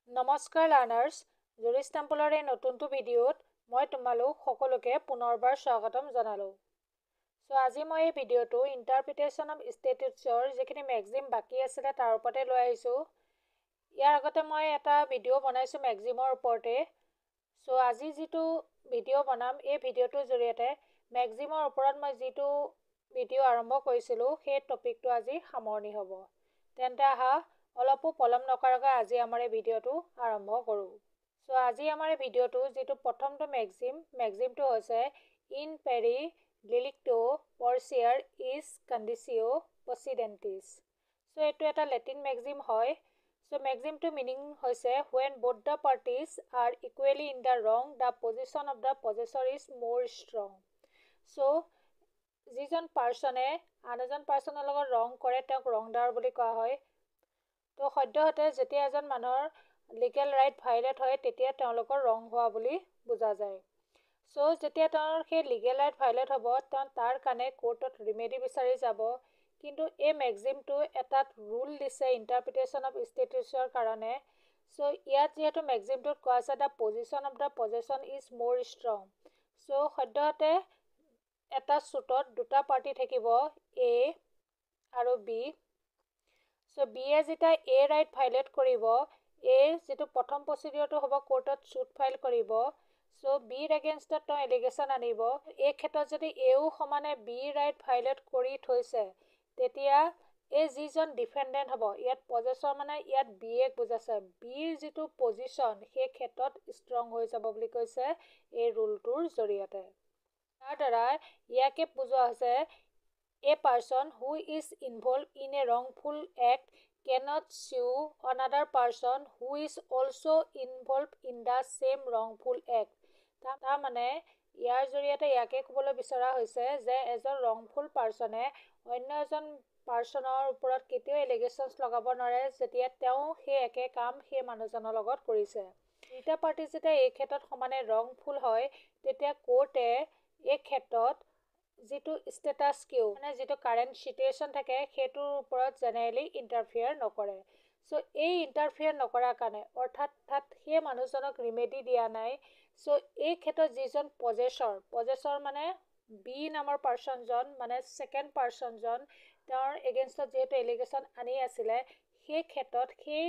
নমস্কাৰ লাৰ্নাৰ্ছ, জুৰিছ টেম্পলৰ এই নতুনটো ভিডিঅ'ত মই তোমালোক সকলোকে পুনৰবাৰ স্বাগতম জনালোঁ। আজি মই এই ভিডিঅ'টো ইণ্টাৰপ্ৰিটেশ্যন অফ ষ্টেটিষ্টৰ যিখিনি মেক্সিম বাকী আছিলে তাৰ ওপৰতে লৈ আহিছোঁ। ইয়াৰ আগতে মই এটা ভিডিঅ' বনাইছোঁ মেক্সিমৰ ওপৰতে। আজি যিটো ভিডিঅ' বনাম এই ভিডিঅ'টোৰ জৰিয়তে মেক্সিমৰ ওপৰত মই যিটো ভিডিঅ' আৰম্ভ কৰিছিলোঁ সেই টপিকটো আজি সামৰণি হ'ব। তেন্তে আহা অলপো পলম নকৰাকৈ আজি আমাৰ এই ভিডিঅ'টো আৰম্ভ কৰোঁ। আজি আমাৰ এই ভিডিঅ'টো যিটো প্ৰথমটো মেক্সিমটো হৈছে ইন পেৰি ডিলিক্টো পৰচিয়াৰ ইজ কণ্ডিচিঅ পচিডেণ্টিছ। এইটো এটা লেটিন মেক্সিম হয়। মেক্সিমটো মিনিং হৈছে when both the parties are equally in the wrong, the position of the possessor is more strong. যিজন পাৰ্চনে আন এজন পাৰ্চনৰ লগত ৰং কৰে তেওঁক ৰংদাৰ বুলি কোৱা হয়। সদ্যহতে যেতিয়া এজন মানুহৰ লিগেল ৰাইট ভাইলেট হয় তেতিয়া তেওঁলোকৰ ৰং হোৱা বুলি বুজা যায়। যেতিয়া তেওঁৰ সেই লিগেল ৰাইট ভাইলেট হ'ব তেওঁ তাৰ কাৰণে কোৰ্টত ৰিমেডি বিচাৰি যাব। কিন্তু এই মেক্সিমটো এটাত ৰুল দিছে ইণ্টাৰপ্ৰিটেশ্যন অফ ষ্টেটিষ্টৰ কাৰণে। ইয়াত যিহেতু মেক্সিমটোত কোৱা আছে the position of the possession is more strong. সদ্যহতে এটা চুটত দুটা পাৰ্টি থাকিব এ আৰু বি। বিয়ে যেতিয়া এ ৰাইট ভাইলেট কৰিব, এ যিটো প্ৰথম প্ৰচিডিঅ'ৰটো হ'ব কোৰ্টত চুট ফাইল কৰিব। বিৰ এগেইনষ্টত তেওঁ এলিগেশ্যন আনিব। এই ক্ষেত্ৰত যদি এও সমানে বিৰ ৰাইট ভাইলেট কৰি থৈছে তেতিয়া এই যিজন ডিফেণ্ডেণ্ট হ'ব, ইয়াত পজেছৰ মানে ইয়াত বিয়েক বুজাইছে, বিৰ যিটো পজিশ্যন সেই ক্ষেত্ৰত ষ্ট্ৰং হৈ যাব বুলি কৈছে এই ৰুলটোৰ জৰিয়তে। তাৰ দ্বাৰা ইয়াকে বুজোৱা হৈছে A person who is involved in a wrongful act cannot sue another person who is also involved in the same wrongful act. তাৰ মানে ইয়াৰ জৰিয়তে ইয়াকে ক'বলৈ বিচৰা হৈছে যে এজন ৰংফুল পাৰ্চনে অন্য এজন পাৰ্চনৰ ওপৰত কেতিয়াও এলিগেশ্যনছ লগাব নোৱাৰে যেতিয়া তেওঁ সেই একে কাম সেই মানুহজনৰ লগত কৰিছে। দুটা পাৰ্টি যেতিয়া এই ক্ষেত্ৰত সমানে ৰংফুল হয় তেতিয়া কোৰ্টে এই ক্ষেত্ৰত যিটো ষ্টেটাছ কিউ মানে যিটো কাৰেণ্ট চিটুৱেশ্যন থাকে সেইটোৰ ওপৰত জেনেৰেলি ইণ্টাৰফিয়াৰ নকৰে। এই ইণ্টাৰফিয়াৰ নকৰাৰ কাৰণে অৰ্থাৎ সেই মানুহজনক ৰিমেডি দিয়া নাই। এই ক্ষেত্ৰত যিজন পজেছৰ মানে বি নামৰ পাৰ্চনজন মানে ছেকেণ্ড পাৰ্চনজন তেওঁৰ এগেইনষ্টত যিহেতু এলিগেশ্যন আনি আছিলে সেই ক্ষেত্ৰত সেই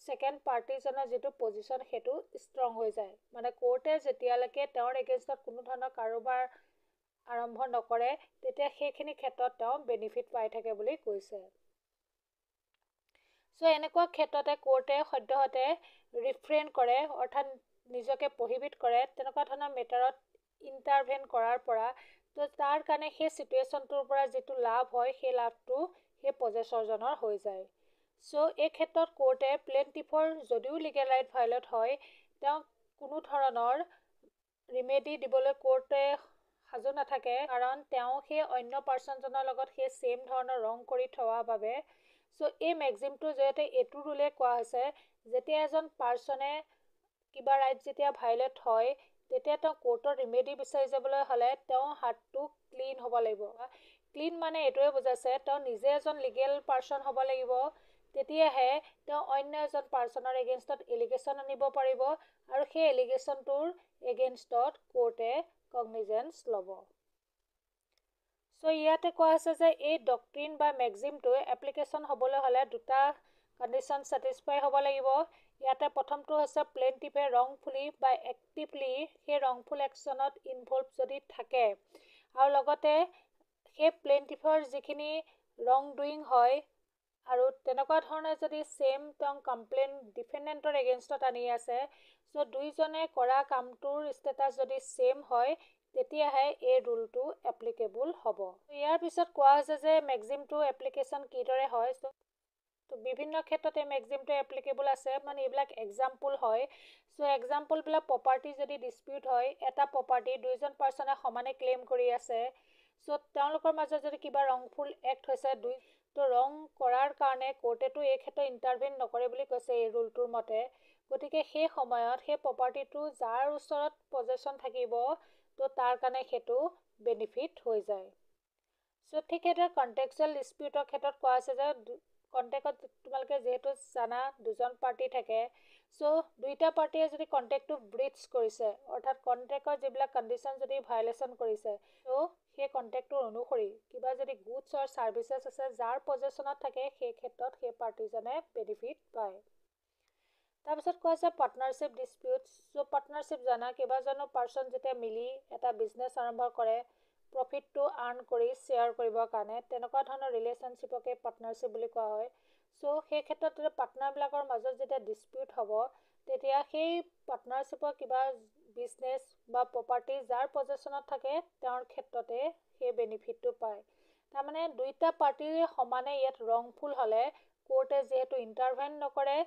ছেকেণ্ড পাৰ্টিজনৰ যিটো পজিশ্যন সেইটো ষ্ট্ৰং হৈ যায়। মানে কোৰ্টে যেতিয়ালৈকে তেওঁৰ এগেইনষ্টত কোনো ধৰণৰ কাৰোবাৰ আৰম্ভ নকৰে তেতিয়া সেইখিনি ক্ষেত্ৰত তেওঁ বেনিফিট পাই থাকে বুলি কৈছে। এনেকুৱা ক্ষেত্ৰতে কোৰ্টে সদ্যহতে ৰিফ্ৰেইন কৰে অৰ্থাৎ নিজকে প্ৰহিবিট কৰে তেনেকুৱা ধৰণৰ মেটাৰত ইণ্টাৰভেন কৰাৰ পৰা। তাৰ কাৰণে সেই চিটুৱেশ্যনটোৰ পৰা যিটো লাভ হয় সেই লাভটো সেই পজেছৰজনৰ হৈ যায়। এই ক্ষেত্ৰত কোৰ্টে প্লেইণ্টিফৰ যদিও লিগেল ৰাইট ভাইলেট হয় তেওঁক কোনো ধৰণৰ ৰিমেডি দিবলৈ কোৰ্টে সাজু নাথাকে কাৰণ তেওঁ সেই অন্য পাৰ্চনজনৰ লগত সেই ছেইম ধৰণৰ ৰং কৰি থোৱাৰ বাবে। এই মেক্সিমটোৰ জৰিয়তে এইটো ৰুলে কোৱা হৈছে যেতিয়া এজন পাৰ্চনে কিবা ৰাইট যেতিয়া ভাইলেট হয় তেতিয়া তেওঁ কোৰ্টৰ ৰিমেডি বিচাৰি যাবলৈ হ'লে তেওঁ হাতটো ক্লিন হ'ব লাগিব। ক্লিন মানে এইটোৱে বুজাইছে তেওঁ নিজে এজন লিগেল পাৰ্চন হ'ব লাগিব, তেতিয়াহে তেওঁ অন্য এজন পাৰ্চনৰ এগেইনষ্টত এলিগেশ্যন আনিব পাৰিব আৰু সেই এলিগেশ্যনটোৰ এগেইনষ্টত কোৰ্টে কগনিজেঞ্চ ল'ব। ইয়াতে কোৱা হৈছে যে এই ডক্ট্ৰিন বা মেক্সিমটো এপ্লিকেশ্যন হ'বলৈ হ'লে দুটা কণ্ডিশ্যন ছেটিছফাই হ'ব লাগিব। ইয়াতে প্ৰথমটো হৈছে প্লেইণ্টিফে ৰংফুলি বা এক্টিভলি সেই ৰংফুল একশ্যনত ইনভল্ভ যদি থাকে আৰু লগতে সেই প্লেইণ্টিফৰ যিখিনি ৰং ডুইং হয় আৰু তেনেকুৱা ধৰণৰ যদি ছেইম তেওঁ কমপ্লেইন ডিফেণ্ডেণ্টৰ এগেইনষ্টত আনি আছে দুইজনে কৰা কামটোৰ ষ্টেটাছ যদি ছেইম হয় তেতিয়াহে এই ৰুলটো এপ্লিকেবল হ'ব। ইয়াৰ পিছত কোৱা হৈছে যে মেক্সিমটো এপ্লিকেশ্যন কিদৰে হয়। বিভিন্ন ক্ষেত্ৰত এই মেক্সিমটো এপ্লিকেবল আছে মানে এইবিলাক এক্সাম্পল হয়। এক্সাম্পলবিলাক প্ৰপাৰ্টি যদি ডিছপিউট হয় এটা প্ৰপাৰ্টি দুইজন পাৰ্চনে সমানে ক্লেইম কৰি আছে তেওঁলোকৰ মাজত যদি কিবা ৰংফুল এক্ট হৈছে ৰং কৰাৰ কাৰণে কোৰ্টেটো এই ক্ষেত্ৰত ইণ্টাৰভিন নকৰে বুলি কৈছে এই ৰুলটোৰ মতে। গতিকে সেই সময়ত সেই প্ৰপাৰ্টিটো যাৰ ওচৰত পজেশ্যন থাকিব তাৰ কাৰণে সেইটো বেনিফিট হৈ যায়। ঠিক সেইদৰে কণ্টেক্সুৱেল ডিছপিউটৰ ক্ষেত্ৰত কোৱা হৈছে যে কণ্টেক্টত তোমালোকে যিহেতু জানা দুজন পাৰ্টি থাকে সো দুইটা পাৰ্টিয়ে যদি কণ্ট্ৰেক্টটো ব্ৰিচ কৰিছে অৰ্থাৎ কণ্ট্ৰেক্টৰ যিবিলাক কণ্ডিশ্যন যদি ভাইলেশ্যন কৰিছে সো সেই কণ্ট্ৰেক্টটোৰ অনুসৰি কিবা যদি গুডছ অৰ ছাৰ্ভিচেছ আছে যাৰ পজেশ্যনত থাকে সেই ক্ষেত্ৰত সেই পাৰ্টিজনে বেনিফিট পায়। তাৰপিছত কোৱা আছে পাৰ্টনাৰশ্বিপ ডিছপিউটছ। চ' পাৰ্টনাৰশ্বিপ জানা কেইবাজনো পাৰ্চন যেতিয়া মিলি এটা বিজনেছ আৰম্ভ কৰে প্ৰফিটটো আৰ্ণ কৰি শ্বেয়াৰ কৰিবৰ কাৰণে তেনেকুৱা ধৰণৰ ৰিলেশ্যনশ্বিপকে পাৰ্টনাৰশ্বিপ বুলি কোৱা হয়। চ' সেই ক্ষেত্ৰত পাৰ্টনাৰবিলাকৰ মাজত যেতিয়া ডিছপিউট হ'ব তেতিয়া সেই পাৰ্টনাৰশ্বিপৰ কিবা বিজনেছ বা প্ৰপাৰ্টি যাৰ পজেশ্যনত থাকে তেওঁৰ ক্ষেত্ৰতে সেই বেনিফিটটো পায়। তাৰমানে দুইটা পাৰ্টিৰে সমানে ইয়াত ৰংফুল হ'লে কোৰ্টে যিহেতু ইণ্টাৰভেন নকৰে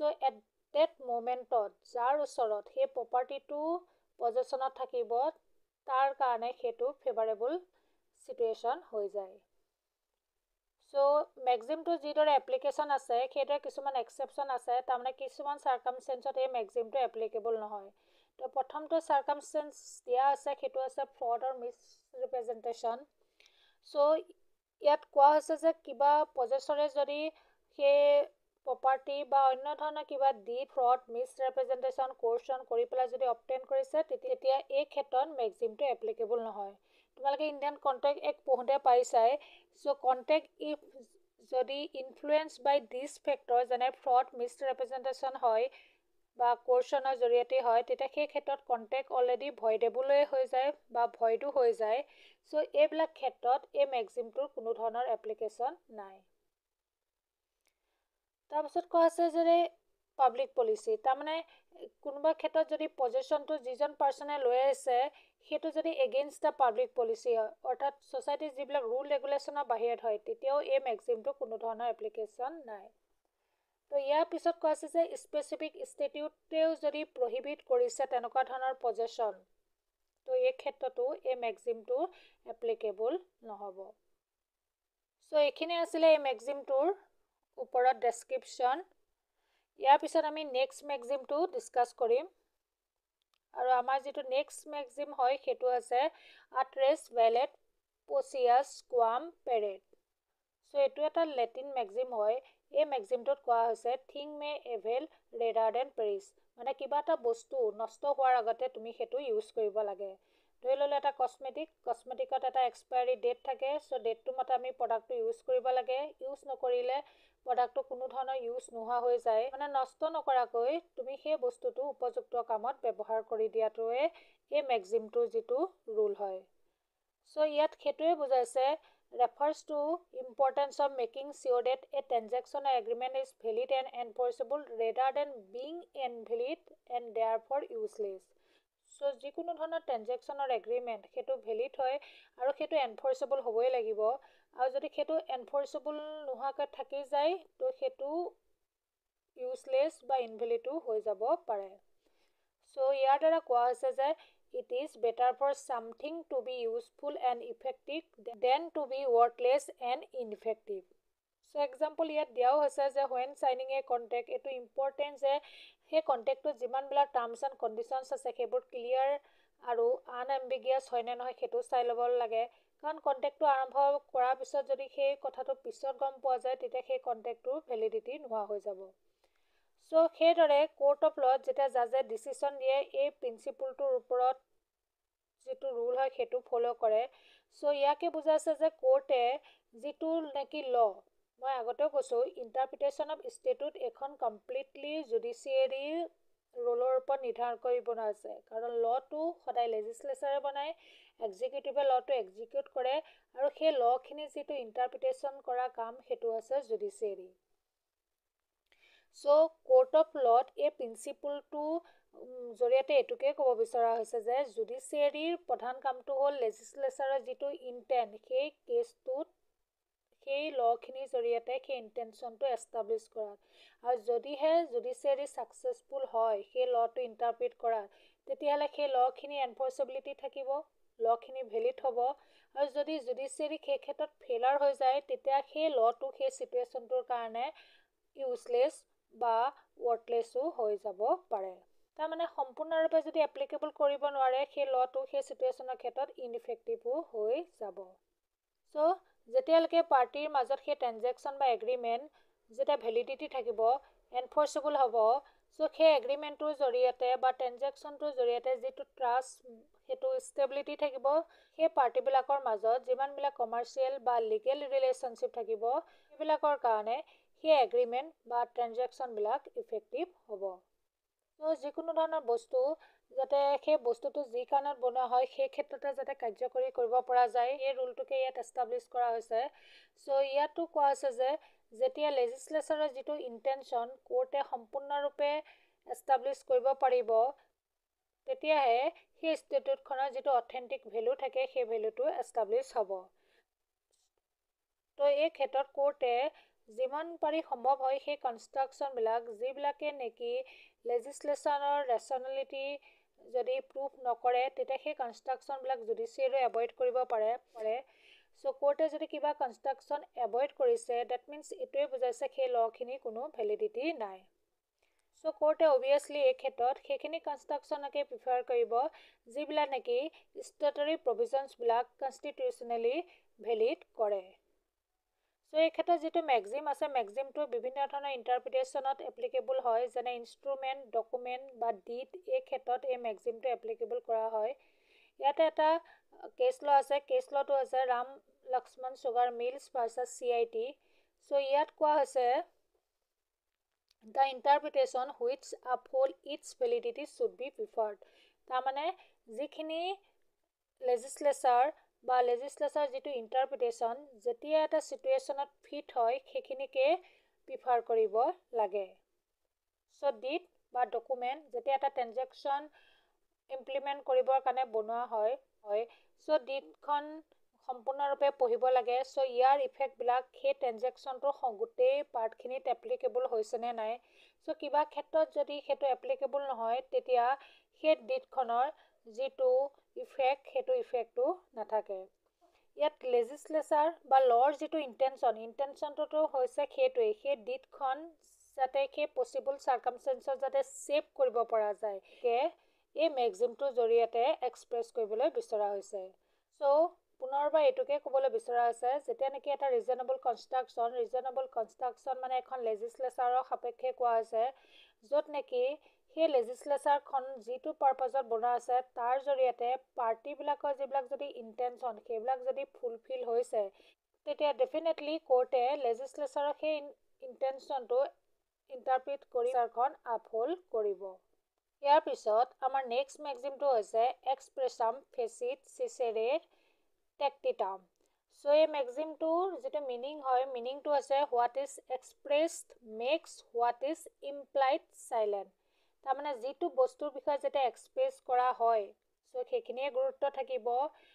চ' এট ডেট মোমেণ্টত যাৰ ওচৰত সেই প্ৰপাৰ্টিটো পজেশ্যনত থাকিব তাৰ কাৰণে সেইটো ফেভাৰেবল ছিটুৱেশ্যন হৈ যায়। চ' মেক্সিমটো যিদৰে এপ্লিকেশ্যন আছে সেইদৰে কিছুমান এক্সেপশ্যন আছে তাৰমানে কিছুমান চাৰ্কামষ্টেঞ্চত এই মেক্সিমটো এপ্লিকেবল নহয়। তো প্ৰথমটো চাৰ্কামষ্টেঞ্চ দিয়া আছে সেইটো আছে ফ্ৰড আৰু মিছৰিপ্ৰেজেণ্টেশ্যন। চ' ইয়াত কোৱা হৈছে যে কিবা পজেছৰে যদি সেই প্ৰপাৰ্টি বা অন্য ধৰণৰ কিবা দি ফ্ৰড মিছৰিপ্ৰেজেণ্টেশ্যন কোৰ্চন কৰি পেলাই যদি অবটেইন কৰিছে তেতিয়া এই ক্ষেত্ৰত মেক্সিমটো এপ্লিকেবল নহয়। তোমালোকে ইণ্ডিয়ান কণ্ট্ৰেক্ট এক্ট পঢ়োঁতে পাইছাই। চ' কণ্ট্ৰেক্ট ইফ যদি ইনফ্লুৱেঞ্চ বাই দিছ ফেক্টৰ যেনে ফ্ৰড মিছৰিপ্ৰেজেণ্টেশ্যন হয় বা কোৰ্চনৰ জৰিয়তে হয় তেতিয়া সেই ক্ষেত্ৰত কণ্ট্ৰেক্ট অলৰেডি ভইডেবলেই হৈ যায় বা ভইডো হৈ যায়। চ' এইবিলাক ক্ষেত্ৰত এই মেক্সিমটোৰ কোনো ধৰণৰ এপ্লিকেশ্যন নাই। তাৰপিছত কোৱা আছে যে পাব্লিক পলিচি তাৰমানে কোনোবা ক্ষেত্ৰত যদি পজেশ্যনটো যিজন পাৰ্চনে লৈ আছে সেইটো যদি এগেইনষ্ট দ্য পাব্লিক পলিচি হয় অৰ্থাৎ ছ'চাইটিৰ যিবিলাক ৰুল ৰেগুলেশ্যনৰ বাহিৰত হয় তেতিয়াও এই মেক্সিমটো কোনো ধৰণৰ এপ্লিকেশ্যন নাই। তো ইয়াৰ পিছত কোৱা আছে যে স্পেচিফিক ষ্টেটিউটেও যদি প্ৰহিবিট কৰিছে তেনেকুৱা ধৰণৰ পজেশ্যন তো এই ক্ষেত্ৰতো এই মেক্সিমটো এপ্লিকেবল নহ'ব। চ' এইখিনি আছিলে এই মেক্সিমটোৰ ওপৰত ডেছক্ৰিপশ্যন। ইয়াৰ পিছত আমি নেক্সট মেক্সিমটো ডিছকাছ কৰিম আৰু আমাৰ যিটো নেক্সট মেক্সিম হয় সেইটো আছে আট্ৰেছ ভেলেট পচিয়াছ কোৱাম পেৰেড। চ' এইটো এটা লেটিন মেক্সিম হয়। এই মেক্সিমটোত কোৱা হৈছে থিং মে এভেল ৰেডাৰ দেন পেৰিছ মানে কিবা এটা বস্তু নষ্ট হোৱাৰ আগতে তুমি সেইটো ইউজ কৰিব লাগে। ধৰি ল'লে এটা কচমেটিকত এটা এক্সপায়াৰী ডেট থাকে চ' ডেটটো মতে আমি প্ৰডাক্টটো ইউজ কৰিব লাগে। ইউজ নকৰিলে প্ৰডাক্টটো কোনো ধৰণৰ ইউজ নোহোৱা হৈ যায় মানে নষ্ট নকৰাকৈ তুমি সেই বস্তুটো উপযুক্ত কামত ব্যৱহাৰ কৰি দিয়াটোৱে এই মেক্সিমটোৰ যিটো ৰুল হয়। চ' ইয়াত সেইটোৱে বুজাইছে refers to importance of making sure that a transaction or agreement is valid and enforceable rather than being invalid and therefore useless. চ' যিকোনো ধৰণৰ ট্ৰেনজেকশ্যনৰ এগ্ৰিমেণ্ট সেইটো ভেলিড হয় আৰু সেইটো এনফৰ্চেবল হ'বই লাগিব আৰু যদি সেইটো এনফৰ্চেবল নোহোৱাকৈ থাকি যায় তো সেইটো ইউজলেছ বা ইনভেলিডো হৈ যাব পাৰে। চ' ইয়াৰ দ্বাৰা কোৱা হৈছে যে it is better for something to be useful and effective than to be worthless and ineffective. So' example ইয়াত দিয়াও হৈছে যে when signing a contract এইটো ইম্পৰ্টেণ্ট যে সেই কণ্ট্ৰেক্টটোত যিমানবিলাক টাৰ্মছ এণ্ড কণ্ডিশ্যনছ আছে সেইবোৰ ক্লিয়াৰ আৰু আনএম্বিগিয়াছ হয়নে নহয় সেইটো চাই ল'ব লাগে কাৰণ কণ্ট্ৰেক্টটো আৰম্ভ কৰাৰ পিছত যদি সেই কথাটো পিছত গম পোৱা যায় তেতিয়া সেই কণ্ট্ৰেক্টটোৰ ভেলিডিটি নোহোৱা হৈ যাব। চ' সেইদৰে কোৰ্ট অফ ল'ত যেতিয়া জাজে ডিচিশ্যন দিয়ে এই প্ৰিন্সিপলটোৰ ওপৰত যিটো ৰুল হয় সেইটো ফ'ল' কৰে। চ' ইয়াকে বুজাইছে যে কোৰ্টে যিটো নেকি ল' মই আগতেও কৈছোঁ ইণ্টাৰপ্ৰিটেশ্যন অফ ষ্টেটুট এখন কমপ্লিটলি জুডিচিয়েৰীৰ ৰোলৰ ওপৰত নিৰ্ধাৰণ কৰি বনোৱা আছে কাৰণ ল'টো সদায় লেজিছলেচাৰে বনায় এক্সিকিউটিভে ল'টো এক্সিকিউট কৰে আৰু সেই ল'খিনি যিটো ইণ্টাৰপ্ৰিটেশ্যন কৰা কাম সেইটো আছে জুডিচিয়েৰী। চ' কোৰ্ট অফ ল'ত এই প্ৰিন্সিপলটো জৰিয়তে এইটোকে ক'ব বিচৰা হৈছে যে জুডিচিয়েৰীৰ প্ৰধান কামটো হ'ল লেজিছলেচাৰৰ যিটো ইণ্টেণ্ট সেই কেছটোত সেই ল'খিনিৰ জৰিয়তে সেই ইণ্টেনশ্যনটো এষ্টাব্লিছ কৰাত আৰু যদিহে জুডিচিয়েৰী ছাকচেছফুল হয় সেই ল'টো ইণ্টাৰপ্ৰিট কৰাত তেতিয়াহ'লে সেই ল'খিনি এনফৰ্চেবিলিটি থাকিব ল'খিনি ভেলিড হ'ব আৰু যদি জুডিচিয়েৰী সেই ক্ষেত্ৰত ফেইলাৰ হৈ যায় তেতিয়া সেই ল'টো সেই ছিটুৱেশ্যনটোৰ কাৰণে ইউজলেছ বা ৱৰ্থলেছো হৈ যাব পাৰে। তাৰমানে সম্পূৰ্ণৰূপে যদি এপ্লিকেবল কৰিব নোৱাৰে সেই ল'টো সেই ছিটুৱেশ্যনৰ ক্ষেত্ৰত ইনইফেক্টিভো হৈ যাব। চ' যেতিয়ালৈকে পাৰ্টিৰ মাজত সেই ট্ৰেনজেকশ্যন বা এগ্ৰিমেণ্ট যেতিয়া ভেলিডিটি থাকিব এনফৰ্চেবল হ'ব। চ' সেই এগ্ৰিমেণ্টটোৰ জৰিয়তে বা ট্ৰেনজেকশ্যনটোৰ জৰিয়তে যিটো ট্ৰাষ্ট সেইটো ষ্টেবিলিটি থাকিব, সেই পাৰ্টিবিলাকৰ মাজত যিমানবিলাক কমাৰ্চিয়েল বা লিগেল ৰিলেশ্যনশ্বিপ থাকিব সেইবিলাকৰ কাৰণে সেই এগ্ৰিমেণ্ট বা ট্ৰেনজেকশ্যনবিলাক ইফেক্টিভ হ'ব। ত' যিকোনো ধৰণৰ বস্তু যাতে সেই বস্তুটো যি কাৰণত বনোৱা হয় সেই ক্ষেত্ৰতে যাতে কাৰ্যকৰী কৰিব পৰা যায়, এই ৰুলটোকে ইয়াত এষ্টাব্লিছ কৰা হৈছে। চ' ইয়াতো কোৱা হৈছে যে যেতিয়া লেজিছলেচাৰৰ যিটো ইণ্টেনশ্যন কোৰ্টে সম্পূৰ্ণৰূপে এষ্টাব্লিছ কৰিব পাৰিব, তেতিয়াহে সেই ষ্টেটুটখনৰ যিটো অথেণ্টিক ভেলু থাকে সেই ভেলুটো এষ্টাব্লিছ হ'ব। তো এই ক্ষেত্ৰত কোৰ্টে যিমান পাৰি সম্ভৱ হয় সেই কনষ্ট্ৰাকশ্যনবিলাক যিবিলাকে নেকি লেজিছলেশ্যনৰ ৰেচনেলিটি যদি প্ৰুভ নকৰে, তেতিয়া সেই কনষ্ট্ৰাকশ্যনবিলাক জুডিচিয়েৰে এভইড কৰিব পাৰে। চ' কোৰ্টে যদি কিবা কনষ্ট্ৰাকশ্যন এভইড কৰিছে, ডেট মিনছ এইটোৱে বুজাইছে সেই ল'খিনিৰ কোনো ভেলিডিটি নাই। চ' কোৰ্টে অভিয়াছলি এই ক্ষেত্ৰত সেইখিনি কনষ্ট্ৰাকশ্যনকে প্ৰিফাৰ কৰিব যিবিলাক নেকি ষ্টেটৰী প্ৰভিজনছবিলাক কনষ্টিটিউচনেলি ভেলিড কৰে। চ' এই ক্ষেত্ৰত যিটো মেক্সিম আছে, মেক্সিমটো বিভিন্ন ধৰণৰ ইণ্টাৰপ্ৰিটেশ্যনত এপ্লিকেবল হয়, যেনে ইনষ্ট্ৰুমেণ্ট, ডকুমেণ্ট বা ডিড, এই ক্ষেত্ৰত এই মেক্সিমটো এপ্লিকেবল কৰা হয়। ইয়াতে এটা কেছ ল' আছে, কেছ ল'টো আছে Ram Laxman sugar mills versus CIT। So' ইয়াত কোৱা হৈছে the interpretation which uphold its validity should be preferred। তাৰমানে যিখিনি লেজিছলেচাৰ বা লেজিছলেচাৰ যিটো ইণ্টাৰপ্ৰিটেশ্যন যেতিয়া এটা ছিটুৱেশ্যনত ফিট হয় সেইখিনিকে প্ৰিফাৰ কৰিব লাগে। চ' ডিড বা ডকুমেণ্ট যেতিয়া এটা ট্ৰেনজেকশ্যন ইমপ্লিমেণ্ট কৰিবৰ কাৰণে বনোৱা হয়, চ' ডিডখন সম্পূৰ্ণৰূপে পঢ়িব লাগে। চ' ইয়াৰ ইফেক্টবিলাক সেই ট্ৰেনজেকশ্যনটোৰ গোটেই পাৰ্টখিনিত এপ্লিকেবল হৈছেনে নাই। চ' কিবা ক্ষেত্ৰত যদি সেইটো এপ্লিকেবল নহয়, তেতিয়া সেই ডিডখনৰ যিটো ইফেক্ট সেইটো ইফেক্টটো নাথাকে। ইয়াত লেজিছলেচাৰ বা ল'ৰ যিটো ইণ্টেনশ্যনটোতো হৈছে সেইটোৱেই, সেই ডিডখন যাতে সেই পচিবল চাৰ্কামষ্টেঞ্চত যাতে ছেভ কৰিব পৰা যায়, এই মেক্সিমটোৰ জৰিয়তে এক্সপ্ৰেছ কৰিবলৈ বিচৰা হৈছে। চ' পুনৰবাৰ এইটোকে ক'বলৈ বিচৰা হৈছে, যেতিয়া নেকি এটা ৰিজনেবল কনষ্ট্ৰাকশ্যন মানে এখন লেজিছলেচাৰৰ সাপেক্ষে কোৱা হৈছে, য'ত নেকি সেই লেজিছলেচাৰখন যিটো পাৰ্পাজত বনোৱা আছে তাৰ জৰিয়তে পাৰ্টিবিলাকৰ যিবিলাক যদি ইণ্টেনশ্যন সেইবিলাক যদি ফুলফিল হৈছে, তেতিয়া ডেফিনেটলি কোৰ্টে লেজিছলেচাৰৰ সেই ইণ্টেনশ্যনটো ইণ্টাৰপ্ৰিট কৰি লেজিছলেচাৰখন আপহোল্ড কৰিব। ইয়াৰ পিছত আমাৰ নেক্সট মেক্সিমটো হৈছে এক্সপ্ৰেছাম ফেচিট চিচেৰে টেকটিটাম। চ' এই মেক্সিমটোৰ যিটো মিনিং হয়, মিনিংটো হৈছে what is expressed makes what is implied silent. তাৰমানে যিটো বস্তুৰ বিষয়ে যেতিয়া এক্সপ্ৰেছ কৰা হয়, চ' সেইখিনিয়ে গুৰুত্ব থাকিব,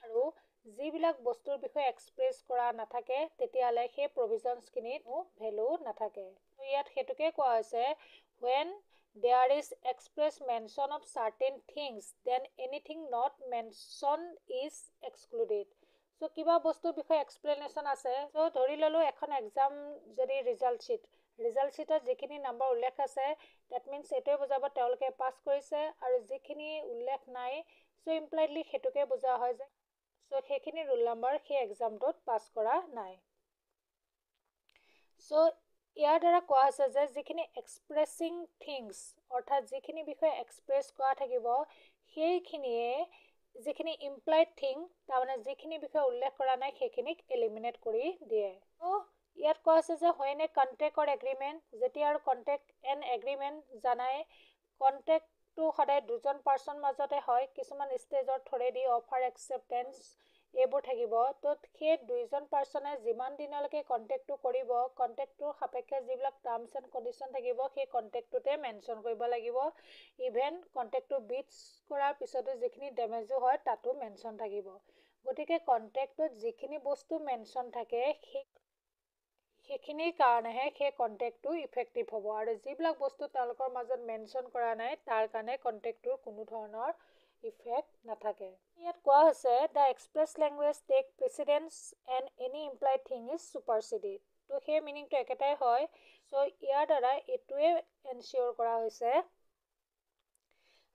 আৰু যিবিলাক বস্তুৰ বিষয়ে এক্সপ্ৰেছ কৰা নাথাকে তেতিয়াহ'লে সেই প্ৰভিজনছখিনিত ভেলু নাথাকে। ইয়াত সেইটোকে কোৱা হৈছে when there is express mention of certain things then anything not mentioned is excluded। চ' কিবা বস্তুৰ বিষয়ে এক্সপ্লেনেশ্যন আছে, চ' ধৰি ল'লোঁ এখন এক্সাম যদি ৰিজাল্ট শ্বীটত যিখিনি নম্বৰ উল্লেখ আছে ডেট মিনছ এইটোৱে বুজাব তেওঁলোকে পাছ কৰিছে, আৰু যিখিনি উল্লেখ নাই চ' ইমপ্লাইডলি সেইটোকে বুজা হয় যে চ' সেইখিনি ৰোল নম্বৰ সেই এক্সামটোত পাছ কৰা নাই। চ' ইয়াৰ দ্বাৰা কোৱা হৈছে যে যিখিনি এক্সপ্ৰেছিং থিংছ, অৰ্থাৎ যিখিনি বিষয়ে এক্সপ্ৰেছ কৰা থাকিব সেইখিনিয়ে যিখিনি ইমপ্লাইড থিং, তাৰমানে যিখিনি বিষয়ে উল্লেখ কৰা নাই সেইখিনিক এলিমিনেট কৰি দিয়ে। ত' ইয়াত কোৱা হৈছে যে when a contract or agreement, যেতিয়া আৰু কণ্ট্ৰেক্ট এণ্ড এগ্ৰিমেণ্ট জানাই কণ্ট্ৰেক্টটো সদায় দুজন পাৰ্চন মাজতে হয়, কিছুমান ষ্টেজৰ থ্ৰুৱেদি অফাৰ একচেপ্টেঞ্চ এইবোৰ থাকিব। ত' সেই দুইজন পাৰ্চনে যিমান দিনলৈকে কণ্টেক্টটো কৰিব, কণ্টেক্টটোৰ সাপেক্ষে যিবিলাক টাৰ্মছ এণ্ড কণ্ডিশ্যন থাকিব সেই কণ্টেক্টটোতে মেনশ্যন কৰিব লাগিব। ইভেন কণ্টেক্টটো ব্ৰিচ কৰাৰ পিছতো যিখিনি ডেমেজো হয় তাতো মেনশ্যন থাকিব। গতিকে কণ্ট্ৰেক্টটোত যিখিনি বস্তু মেনশ্যন থাকে সেইখিনিৰ কাৰণেহে সেই কণ্ট্ৰেক্টটো ইফেক্টিভ হ'ব, আৰু যিবিলাক বস্তু তেওঁলোকৰ মাজত মেনশ্যন কৰা নাই তাৰ কাৰণে কণ্ট্ৰেক্টটোৰ কোনো ধৰণৰ ইফেক্ট নাথাকে। ইয়াত কোৱা হৈছে the express language take precedence and any implied thing is superseded. তো সেই মিনিংটো একেটাই হয়। চ' ইয়াৰ দ্বাৰা এইটোৱে এনচিয়'ৰ কৰা হৈছে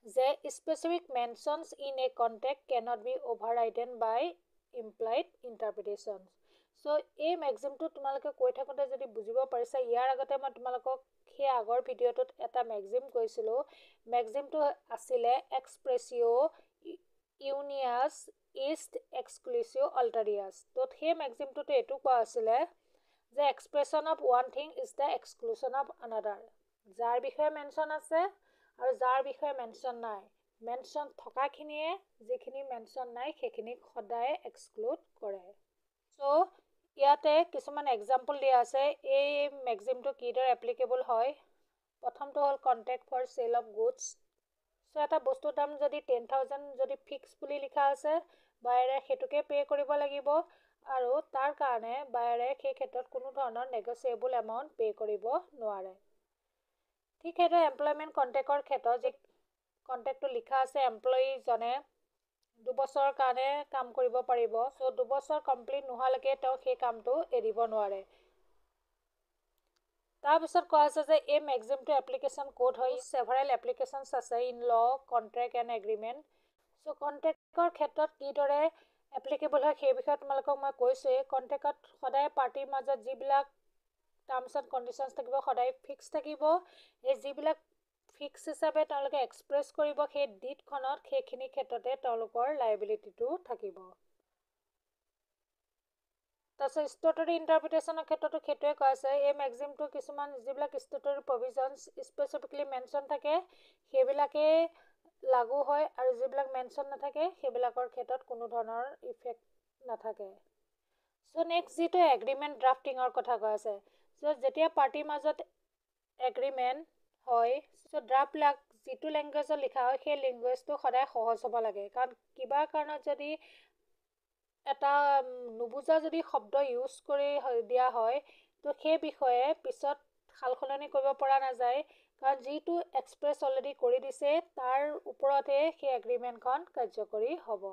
যে specific mentions in a contract cannot be overridden by implied interpretation. So' এই মেক্সিমটো তোমালোকে কৈ থাকোঁতে যদি বুজিব পাৰিছা, ইয়াৰ আগতে মই তোমালোকক সেই আগৰ ভিডিঅ'টোত এটা মেক্সিম কৈছিলোঁ। মেক্সিমটো আছিলে এক্সপ্ৰেছিও ইউনিয়াছ ইষ্ট এক্সক্লুচিভ অল্টাৰিয়াছ। ত' সেই মেক্সিমটোতো এইটো কোৱা আছিলে যে expression of one thing is the exclusion of another. যাৰ বিষয়ে মেনশ্যন আছে আৰু যাৰ বিষয়ে মেনশ্যন নাই, মেনশ্যন থকাখিনিয়ে যিখিনি মেনশ্যন নাই সেইখিনিক সদায় এক্সক্লুড কৰে। চ' ইয়াতে কিছুমান এক্সাম্পল দিয়া আছে এই মেক্সিমটো কিদৰে এপ্লিকেবল হয়। প্ৰথমটো হ'ল contract for sale of goods. So' এটা বস্তুৰ দাম যদি 10,000 যদি ফিক্স বুলি লিখা আছে, বায়েৰে সেইটোকে পে' কৰিব লাগিব আৰু তাৰ কাৰণে বায়েৰে সেই ক্ষেত্ৰত কোনো ধৰণৰ নেগচিয়েবল এমাউণ্ট পে' কৰিব নোৱাৰে। ঠিক সেইদৰে এমপ্লয়মেণ্ট কণ্ট্ৰেক্টৰ ক্ষেত্ৰত যি কণ্ট্ৰেক্টটো লিখা আছে এমপ্লয়ীজনে 2 বছৰৰ কাৰণে কাম কৰিব পাৰিব। চ' 2 বছৰ কমপ্লিট নোহোৱালৈকে তেওঁ সেই কামটো এৰিব নোৱাৰে। তাৰপিছত কোৱা আছে যে এই মেক্সিমটো এপ্লিকেশ্যন ক'ত হয়। ছেভাৰেল এপ্লিকেশ্যনছ আছে in law' contract and agreement. So' contractor ক্ষেত্ৰত কিদৰে এপ্লিকেবল হয় সেই বিষয়ে তোমালোকক মই কৈছোঁৱেই। কণ্ট্ৰেক্টত সদায় পাৰ্টিৰ মাজত যিবিলাক টাৰ্মছ এণ্ড কণ্ডিশ্যনছ থাকিব সদায় ফিক্স থাকিব। এই যিবিলাক ফিক্স হিচাপে তেওঁলোকে এক্সপ্ৰেছ কৰিব সেই ডিডখনত, সেইখিনি ক্ষেত্ৰতে তেওঁলোকৰ লাইবিলিটিটো থাকিব। তাৰপিছত ষ্টেটুটৰী ইণ্টাৰপ্ৰিটেশ্যনৰ ক্ষেত্ৰতো সেইটোৱে কোৱা আছে। এই মেক্সিমটো কিছুমান যিবিলাক ষ্টেটুটৰী প্ৰভিজনছ স্পেচিফিকেলি মেনশ্যন থাকে সেইবিলাকেই লাগু হয় আৰু যিবিলাক মেনশ্যন নাথাকে সেইবিলাকৰ ক্ষেত্ৰত কোনো ধৰণৰ ইফেক্ট নাথাকে। চ' নেক্সট যিটো এগ্ৰিমেণ্ট ড্ৰাফটিঙৰ কথা কোৱা আছে। চ' যেতিয়া পাৰ্টিৰ মাজত এগ্ৰিমেণ্ট হয়, চ' ড্ৰাফ্টবিলাক যিটো লেংগুৱেজত লিখা হয় সেই লেংগুৱেজটো সদায় সহজ হ'ব লাগে। কাৰণ কিবা কাৰণত যদি এটা নুবুজা যদি শব্দ ইউজ কৰি দিয়া হয় তো সেই বিষয়ে পিছত সাল সলনি কৰিব পৰা নাযায়। কাৰণ যিটো এক্সপ্ৰেছ অলৰেডি কৰি দিছে তাৰ ওপৰতে সেই এগ্ৰিমেণ্টখন কাৰ্যকৰী হ'ব।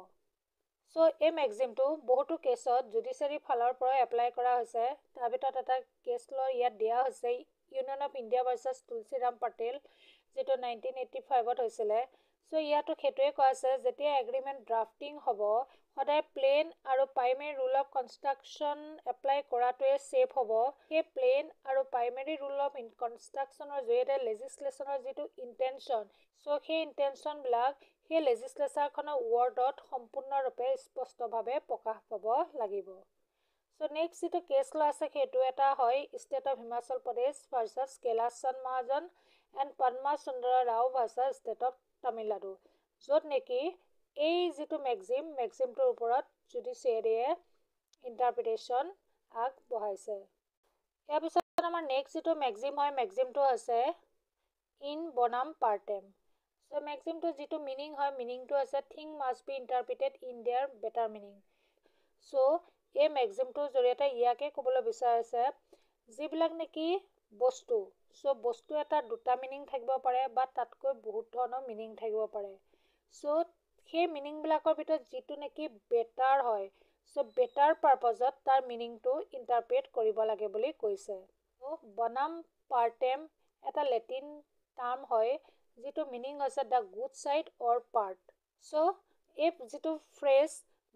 চ' এই মেক্সিমটো বহুতো কেছত জুডিচিয়াৰী ফালৰ পৰা এপ্লাই কৰা হৈছে। তাৰ ভিতৰত এটা কেছ ল' ইয়াত দিয়া হৈছে union of India versus Tulsiram Patel, যিটো 1985ত হৈছিলে। চ' ইয়াতো সেইটোৱে কোৱা আছে যেতিয়া এগ্ৰিমেণ্ট ড্ৰাফটিং হ'ব সদায় প্লেইন আৰু primary rule of construction apply কৰাটোৱে ছেফ হ'ব। সেই প্লেইন আৰু প্ৰাইমেৰী ৰুল অফ কনষ্ট্ৰাকশ্যনৰ জৰিয়তে লেজিছলেশ্যনৰ যিটো ইণ্টেনশ্যন, চ' সেই ইণ্টেনশ্যনবিলাক সেই লেজিছলেচাৰখনৰ ৱৰ্ডত সম্পূৰ্ণৰূপে স্পষ্টভাৱে প্ৰকাশ পাব লাগিব। চ' নেক্সট যিটো কেছ ল' আছে সেইটো এটা হয় state of Himachal Pradesh versus Kailash Chand Mahajan and Padma Sundara Rao versus state of Tamil Nadu, য'ত নেকি এই যিটো মেক্সিমটোৰ ওপৰত জুডিচিয়াৰীয়ে ইণ্টাৰপ্ৰিটেশ্যন আগবঢ়াইছে। ইয়াৰ পিছত আমাৰ নেক্সট যিটো মেক্সিম হয় মেক্সিমটো হৈছে ইন বনাম পাৰ্টেম। চ' মেক্সিমটো যিটো মিনিং হয় মিনিংটো আছে thing must be interpreted in their better meaning. So' এই মেক্সিমটোৰ জৰিয়তে ইয়াকে ক'বলৈ বিচাৰিছে যিবিলাক নেকি বস্তু, চ' বস্তু এটা দুটা মিনিং থাকিব পাৰে বা তাতকৈ বহুত ধৰণৰ মিনিং থাকিব পাৰে। চ' সেই মিনিংবিলাকৰ ভিতৰত যিটো নেকি বেটাৰ হয়, চ' বেটাৰ পাৰ্পজত তাৰ মিনিংটো ইণ্টাৰপ্ৰেট কৰিব লাগে বুলি কৈছে। চ' বনাম পাৰ্টেম এটা লেটিন টাৰ্ম হয় যিটো মিনিং হৈছে the good side or part. So' এই যিটো ফ্ৰেজ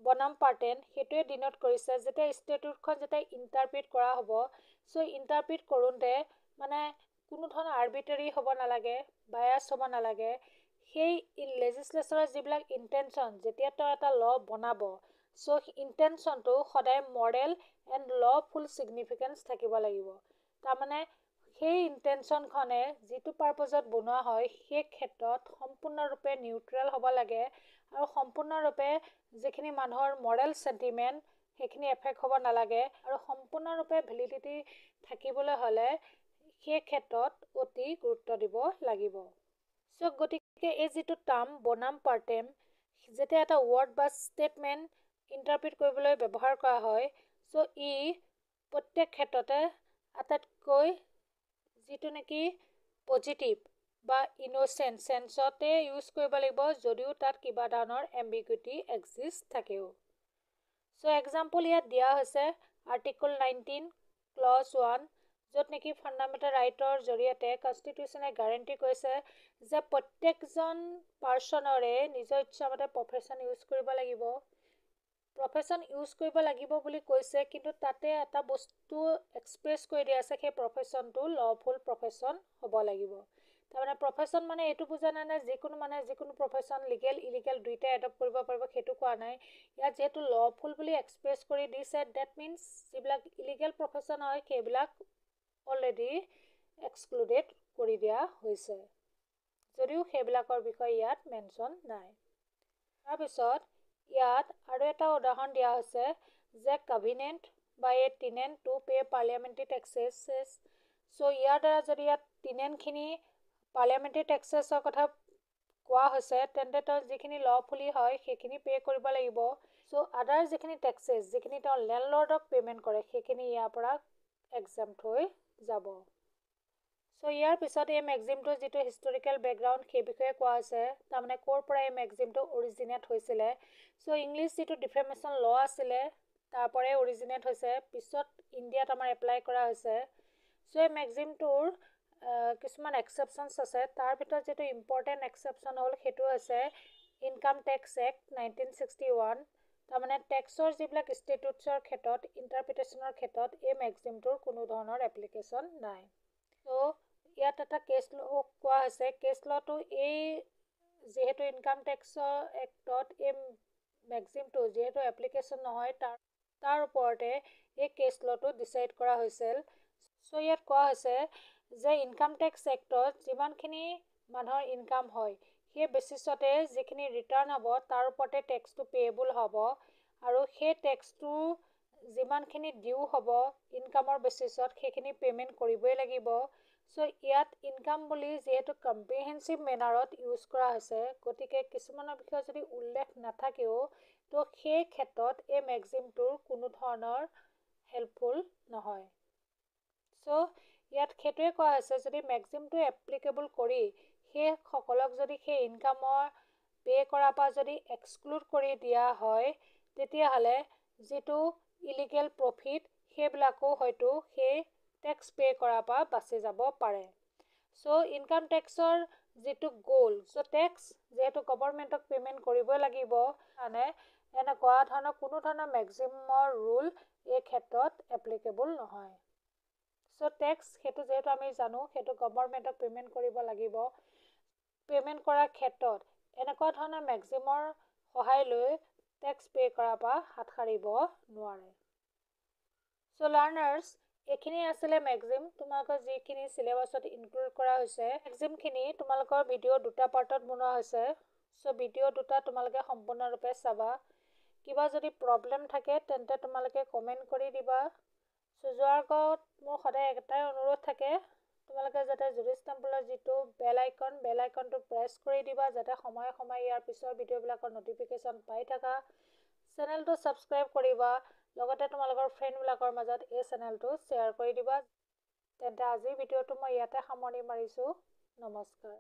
বনাম পাৰ্টেন সেইটোৱে ডিন'ট কৰিছে যেতিয়া ষ্টেটুটখন যেতিয়া ইণ্টাৰপ্ৰিট কৰা হ'ব, চ' ইণ্টাৰপ্ৰিট কৰোঁতে মানে কোনো ধৰণৰ আৰ্বিট্ৰেৰী হ'ব নালাগে, বায়াছ হ'ব নালাগে। সেই লেজিছলেচাৰৰ যিবিলাক ইণ্টেনশ্যন যেতিয়া তেওঁ এটা ল' বনাব, চ' ইণ্টেনশ্যনটো সদায় মৰেল এণ্ড ল'ফুল ছিগনিফিকেঞ্চ থাকিব লাগিব। তাৰমানে সেই ইণ্টেনশ্যনখনে যিটো পাৰ্পজত বনোৱা হয় সেই ক্ষেত্ৰত সম্পূৰ্ণৰূপে নিউট্ৰেল হ'ব লাগে আৰু সম্পূৰ্ণৰূপে যিখিনি মানুহৰ মৰেল চেণ্টিমেণ্ট সেইখিনি এফেক্ট হ'ব নালাগে আৰু সম্পূৰ্ণৰূপে ভেলিডিটি থাকিবলৈ হ'লে সেই ক্ষেত্ৰত অতি গুৰুত্ব দিব লাগিব। চ' গতিকে এই যিটো টাৰ্ম বনাম পাৰ্টেম যেতিয়া এটা ৱৰ্ড বা ষ্টেটমেণ্ট ইণ্টাৰপ্ৰিট কৰিবলৈ ব্যৱহাৰ কৰা হয়, চ' ই প্ৰত্যেক ক্ষেত্ৰতে আটাইতকৈ যিটো নেকি পজিটিভ বা ইন'চেণ্ট চেন্সতে ইউজ কৰিব লাগিব যদিও তাত কিবা ধৰণৰ এম্বিগুইটি এক্সিষ্ট থাকেও। চ' এক্সাম্পল ইয়াত দিয়া হৈছে আৰ্টিকল 19 ক্লজ 1, য'ত নেকি ফাণ্ডামেণ্টেল ৰাইটৰ জৰিয়তে কনষ্টিটিউশ্যনে গ্যাৰেণ্টি কৰিছে যে প্ৰত্যেকজন পাৰ্চনৰে নিজৰ ইচ্ছামতে প্ৰফেশ্যন ইউজ কৰিব লাগিব। প্ৰফেশ্যন ইউজ কৰিব লাগিব বুলি কৈছে, কিন্তু তাতে এটা বস্তু এক্সপ্ৰেছ কৰি দিয়া আছে, সেই প্ৰফেশ্যনটো লফুল প্ৰফেশ্যন হ'ব লাগিব। তাৰমানে প্ৰফেশ্যন মানে এইটো বুজা নাই যিকোনো প্ৰফেশ্যন লিগেল ইলিগেল দুইটাই এডপ্ট কৰিব পাৰিব, সেইটো কোৱা নাই। ইয়াত যিহেতু লফুল বুলি এক্সপ্ৰেছ কৰি দিছে, ডেট মিনছ যিবিলাক ইলিগেল প্ৰফেশ্যন হয় সেইবিলাক অলৰেডি এক্সক্লুডেড কৰি দিয়া হৈছে, যদিও সেইবিলাকৰ বিষয়ে ইয়াত মেনশ্যন নাই। তাৰপিছত ইয়াত আৰু এটা উদাহৰণ দিয়া হৈছে যে কভিনেণ্ট বাই এ টিনেণ্ট টু পে পাৰ্লিয়ামেণ্টাৰী টেক্সেছ। চ' ইয়াৰ দ্বাৰা যদি ইয়াত টিনেণ্টখিনি পাৰ্লিয়ামেণ্টাৰী টেক্সেছৰ কথা কোৱা হৈছে, তেন্তে তেওঁ যিখিনি লফুলি হয় সেইখিনি পে' কৰিব লাগিব। চ' আদাৰ যিখিনি টেক্সেছ যিখিনি তেওঁ লেণ্ডলৰ্ডক পে'মেণ্ট কৰে সেইখিনি ইয়াৰ পৰা এক্সেম্প্ট হৈ যাব। চ' ইয়াৰ পিছত এই মেক্সিমটোৰ যিটো হিষ্টৰিকেল বেকগ্ৰাউণ্ড সেই বিষয়ে কোৱা হৈছে, তাৰমানে ক'ৰ পৰা এই মেক্সিমটো অৰিজিনেট হৈছিলে। চ' ইংলিছ যিটো ডিফেমেশ্যন ল' আছিলে তাৰ পৰাই অৰিজিনেট হৈছে, পিছত ইণ্ডিয়াত আমাৰ এপ্লাই কৰা হৈছে। চ' এই মেক্সিমটোৰ কিছুমান এক্সেপশ্যনছ আছে, তাৰ ভিতৰত যিটো ইম্পৰ্টেণ্ট এক্সেপশ্যন হ'ল সেইটো হৈছে ইনকাম টেক্স এক্ট 1961। তাৰমানে টেক্সৰ যিবিলাক ষ্টেটুটছৰ ক্ষেত্ৰত ইণ্টাৰপ্ৰিটেশ্যনৰ ক্ষেত্ৰত এই মেক্সিমটোৰ কোনো ধৰণৰ এপ্লিকেশ্যন নাই। চ' ইয়াত এটা কেছ ল' কোৱা হৈছে, কেছ ল'টো এই যিহেতু ইনকাম টেক্সৰ এক্টত এই মেক্সিমটো যিহেতু এপ্লিকেশ্যন নহয় তাৰ ওপৰতে এই কেছ ল'টো ডিচাইড কৰা হৈছিল। চ' ইয়াত কোৱা হৈছে যে ইনকাম টেক্স এক্টত যিমানখিনি মানুহৰ ইনকাম হয় সেই বেচিছতে যিখিনি ৰিটাৰ্ণ হ'ব তাৰ ওপৰতে টেক্সটো পেয়েবল হ'ব, আৰু সেই টেক্সটো যিমানখিনি ডিউ হ'ব ইনকামৰ বেচিছত সেইখিনি পে'মেণ্ট কৰিবই লাগিব। চ' ইয়াত ইনকাম বুলি যিহেতু কম্প্ৰিহেনচিভ মেনাৰত ইউজ কৰা হৈছে, গতিকে কিছুমানৰ বিষয়ে যদি উল্লেখ নাথাকেও তো সেই ক্ষেত্ৰত এই মেক্সিমটোৰ কোনো ধৰণৰ হেল্পফুল নহয়। চ' ইয়াত সেইটোৱে কোৱা হৈছে যদি মেক্সিমটো এপ্লিকেবল কৰি সেইসকলক যদি সেই ইনকামৰ পে' কৰাৰ পৰা যদি এক্সক্লুড কৰি দিয়া হয়, তেতিয়াহ'লে যিটো ইলিগেল প্ৰফিট সেইবিলাকো হয়তো সেই টেক্স পে' কৰাৰ পৰা বাচি যাব পাৰে। চ' ইনকাম টেক্সৰ যিটো গ'ল, চ' টেক্স যিহেতু গভৰ্ণমেণ্টক পে'মেণ্ট কৰিবই লাগিব, মানে এনেকুৱা ধৰণৰ কোনো ধৰণৰ মেক্সিমৰ ৰুল এই ক্ষেত্ৰত এপ্লিকেবল নহয়। চ' টেক্স সেইটো যিহেতু আমি জানো সেইটো গভৰ্ণমেণ্টক পে'মেণ্ট কৰিব লাগিব, পে'মেণ্ট কৰাৰ ক্ষেত্ৰত এনেকুৱা ধৰণৰ মেক্সিমৰ সহায় লৈ টেক্স পে' কৰাৰ পৰা হাত সাৰিব নোৱাৰে। চ' লাৰ্ণাৰ্ছ, এইখিনি আছিলে মেক্সিম, তোমালোকৰ যিখিনি চিলেবাছত ইনক্লুড কৰা হৈছে। মেক্সিমখিনি তোমালোকৰ ভিডিঅ' দুটা পাৰ্টত বনোৱা হৈছে। চ' ভিডিঅ' দুটা তোমালোকে সম্পূৰ্ণৰূপে চাবা। কিবা যদি প্ৰব্লেম থাকে তেন্তে তোমালোকে কমেণ্ট কৰি দিবা। চ' যোৱাৰ আগত মোৰ সদায় এটাই অনুৰোধ থাকে, তোমালোকে যাতে জুডিছ টেম্পলৰ যিটো বেল আইকনটো প্ৰেছ কৰি দিবা, যাতে সময়ে সময়ে ইয়াৰ পিছৰ ভিডিঅ'বিলাকৰ ন'টিফিকেশ্যন পাই থাকা। চেনেলটো ছাবস্ক্ৰাইব কৰিবা, লগতে তোমালোকৰ ফ্ৰেণ্ডবিলাকৰ মাজত এই চেনেলটো শ্বেয়াৰ কৰি দিবা। তেন্তে আজিৰ ভিডিঅ'টো মই ইয়াতে সামৰণি মাৰিছোঁ। নমস্কাৰ।